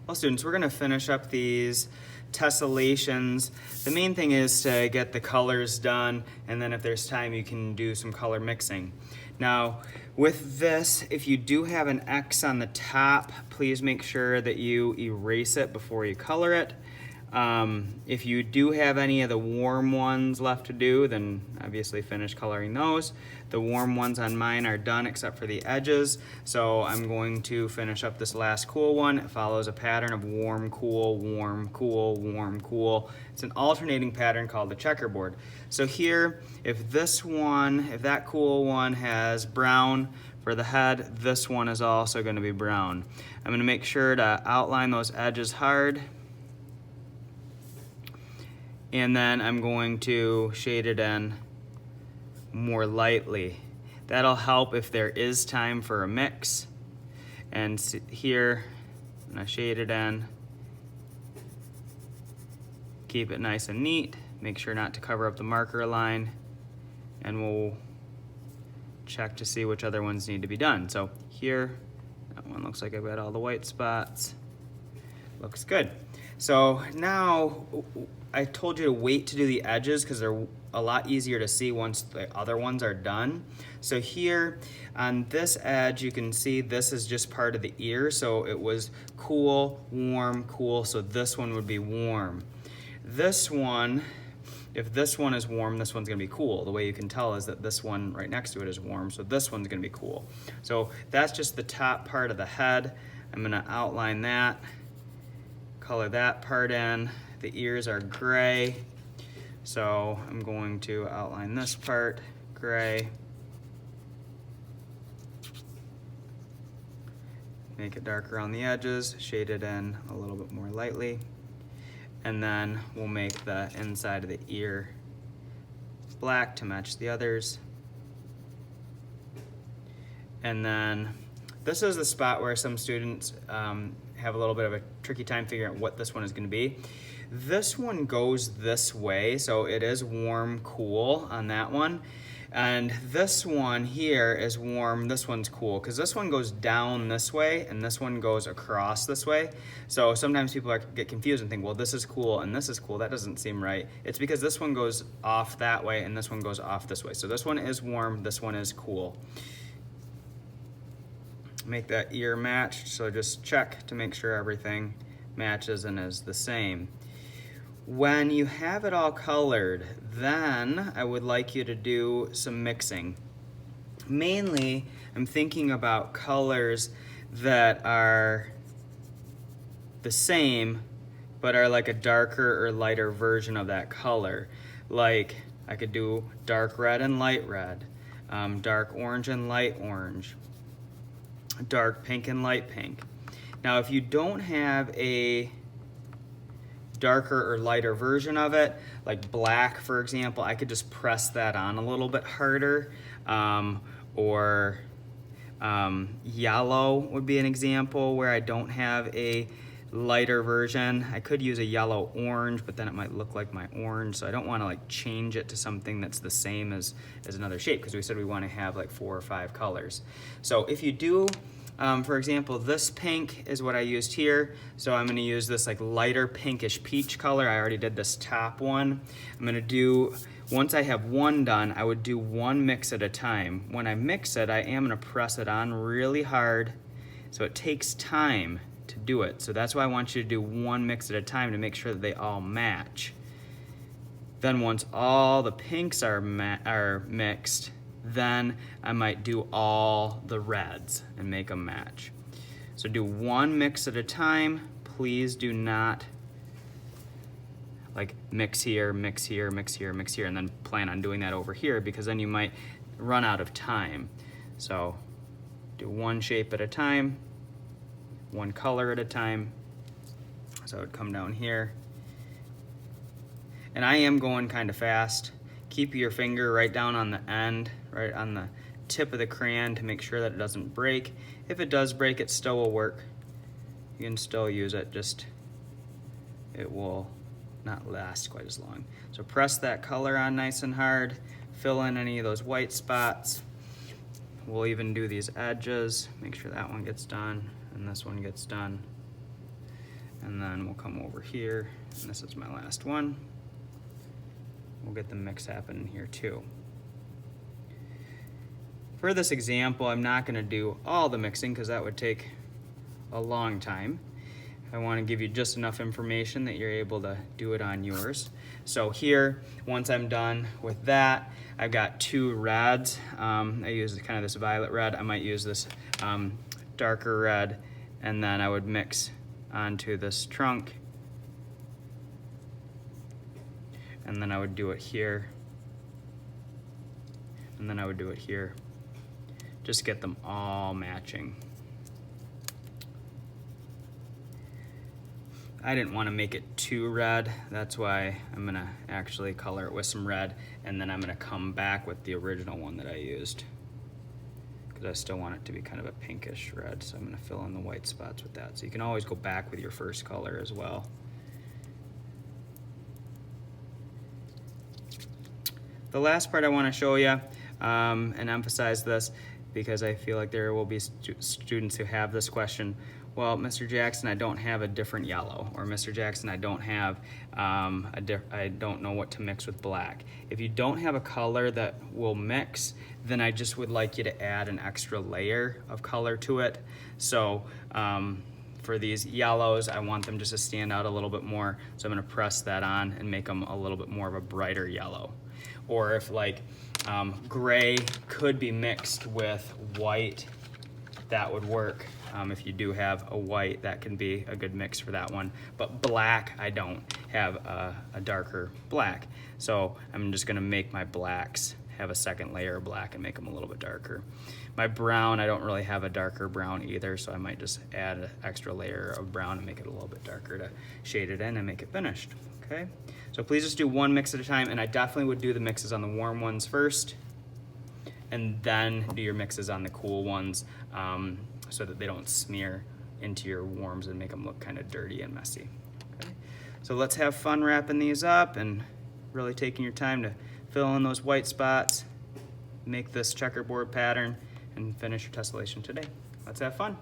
Well, students, we're going to finish up these tessellations. The main thing is to get the colors done, and then if there's time, you can do some color mixing. Now, with this, if you do have an X on the top, please make sure that you erase it before you color it. If you do have any of the warm ones left to do, then obviously finish coloring those. The warm ones on mine are done except for the edges, so I'm going to finish up this last cool one. It follows a pattern of warm, cool, warm, cool, warm, cool. It's an alternating pattern called the checkerboard. So here, if that cool one has brown for the head, this one is also going to be brown. I'm going to make sure to outline those edges hard. And then I'm going to shade it in more lightly. That'll help if there is time for a mix. And here, I'm gonna shade it in. Keep it nice and neat. Make sure not to cover up the marker line. And we'll check to see which other ones need to be done. So here, that one looks like I've got all the white spots. Looks good. So now, I told you to wait to do the edges because they're a lot easier to see once the other ones are done. So here on this edge, you can see this is just part of the ear. So it was cool, warm, cool. So this one would be warm. This one, if this one is warm, this one's gonna be cool. The way you can tell is that this one right next to it is warm. So this one's gonna be cool. So that's just the top part of the head. I'm gonna outline that, color that part in. The ears are gray, so I'm going to outline this part gray. Make it darker on the edges, shade it in a little bit more lightly. And then we'll make the inside of the ear black to match the others. And then this is the spot where some students have a little bit of a tricky time figuring out what this one is going to be. This one goes this way, so it is warm, cool on that one. And this one here is warm, this one's cool, because this one goes down this way and this one goes across this way. So sometimes people get confused and think, well, this is cool and this is cool. That doesn't seem right. It's because this one goes off that way and this one goes off this way. So this one is warm, this one is cool. Make that ear matched, so just check to make sure everything matches and is the same. When you have it all colored, then I would like you to do some mixing. Mainly, I'm thinking about colors that are the same, but are like a darker or lighter version of that color. Like, I could do dark red and light red, dark orange and light orange, dark pink and light pink. Now, if you don't have a darker or lighter version of it, like black, for example, I could just press that on a little bit harder. Or yellow would be an example where I don't have a lighter version. I could use a yellow orange, but then it might look like my orange, so I don't want to like change it to something that's the same as another shape, because we said we want to have like 4 or 5 colors. So if you do, for example, this pink is what I used here, so I'm going to use this like lighter pinkish peach color. I already did this top one. I'm going to do, once I have one done, I would do one mix at a time. When I mix it, I am going to press it on really hard, so it takes time to do it. So that's why I want you to do one mix at a time to make sure that they all match. Then once all the pinks are mixed, then I might do all the reds and make them match. So do one mix at a time. Please do not like mix here, mix here, mix here, mix here, and then plan on doing that over here, because then you might run out of time. So do one shape at a time, one color at a time. So it would come down here. And I am going kind of fast. Keep your finger right down on the end, right on the tip of the crayon, to make sure that it doesn't break. If it does break, it still will work. You can still use it, just it will not last quite as long. So press that color on nice and hard, fill in any of those white spots. We'll even do these edges, make sure that one gets done and this one gets done. And then we'll come over here, and this is my last one. We'll get the mix happening here too. For this example, I'm not gonna do all the mixing because that would take a long time. I wanna give you just enough information that you're able to do it on yours. So here, once I'm done with that, I've got 2 reds. I use kind of this violet red. I might use this darker red, and then I would mix onto this trunk. And then I would do it here. And then I would do it here. Just get them all matching. I didn't want to make it too red. That's why I'm gonna actually color it with some red, and then I'm gonna come back with the original one that I used, because I still want it to be kind of a pinkish red. So I'm gonna fill in the white spots with that. So you can always go back with your first color as well. The last part I want to show you and emphasize this, because I feel like there will be students who have this question. Well, Mr. Jackson, I don't have a different yellow, or Mr. Jackson, I don't have I don't know what to mix with black. If you don't have a color that will mix, then I just would like you to add an extra layer of color to it. So for these yellows, I want them just to stand out a little bit more. So I'm gonna press that on and make them a little bit more of a brighter yellow. Or if like gray could be mixed with white, that would work. If you do have a white, that can be a good mix for that one. But black, I don't have a darker black. So I'm just gonna make my blacks have a second layer of black and make them a little bit darker. My brown, I don't really have a darker brown either, so I might just add an extra layer of brown and make it a little bit darker to shade it in and make it finished, okay? So please just do one mix at a time, and I definitely would do the mixes on the warm ones first, and then do your mixes on the cool ones, so that they don't smear into your warms and make them look kind of dirty and messy. Okay? So let's have fun wrapping these up and really taking your time to fill in those white spots, make this checkerboard pattern, and finish your tessellation today. Let's have fun.